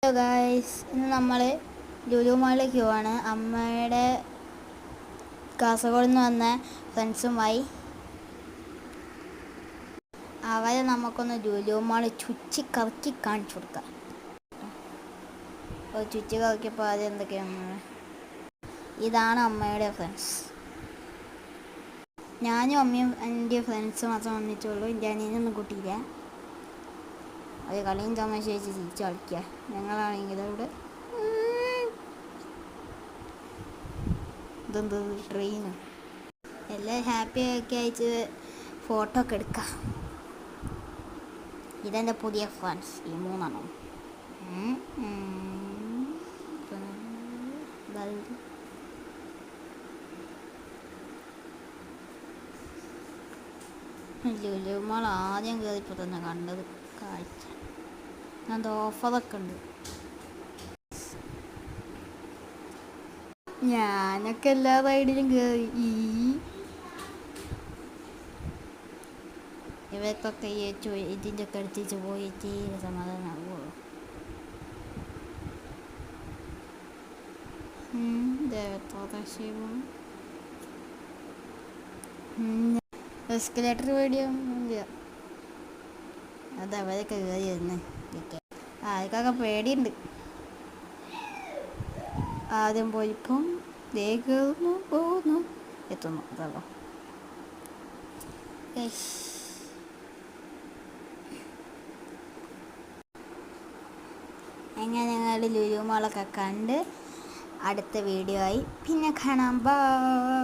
Hello guys, ഇന്ന് നമ്മൾ ലുലു മാളിലേക്ക് പോവാണ്. അമ്മയുടെ കാസർഗോഡ് നിന്ന് വന്ന ഫ്രണ്ട്സുമായി അവരെ നമുക്കൊന്ന് ലുലു മാൾ ചുറ്റി കറക്കി കാണിച്ചു കൊടുക്കാം. ചുറ്റി കറക്കിയപ്പോൾ ആദ്യം എന്തൊക്കെയാണ്? ഇതാണ് അമ്മയുടെ ഫ്രണ്ട്സ്. ഞാനും അമ്മയും എൻ്റെ ഫ്രണ്ട്സ് മാത്രം വന്നിട്ടുള്ളൂ. എൻ്റെ അനിയനൊന്നും കൂട്ടിയില്ല. അത് കളിയും തമാശ വെച്ച് തിരിച്ച് കളിക്കുക. ഞങ്ങളാണെങ്കിലും ഇവിടെ ഇതെന്ത് ട്രെയിന് എല്ലാം ഹാപ്പി ഒക്കെ അയച്ച് ഫോട്ടോ ഒക്കെ എടുക്കാം. ഇതെൻ്റെ പുതിയ ഫ്രണ്ട്സ്, ഈ മൂന്നെണ്ണം. ലുലു മാൾ ആദ്യം കയറിയപ്പോൾ തന്നെ കണ്ടത് കാഴ്ച. അത് ഓഫറൊക്കെ ഉണ്ട്. ഞാനൊക്കെ എല്ലാ റൈഡിലും കയറി. ഇവർക്കൊക്കെ ഇതിൻ്റെ ഒക്കെ അടുത്തേക്ക് പോയിട്ട് സമാധാനമാകുമോ? ദേവത്താശിവം എസ്കലേറ്റർ പേടിയൊന്നുമില്ല. അത് അവരൊക്കെ കയറിയിരുന്നു. ആർക്കൊക്കെ പേടിയുണ്ട്. ആദ്യം പോയിപ്പം കയറുന്നു, പോകുന്നു, എത്തുന്നു. അതല്ലോ അങ്ങനെ ഞങ്ങൾ ലുലു മാളൊക്കെ കണ്ട് അടുത്ത വീഡിയോ ആയി പിന്നെ കാണാം. ബൈ.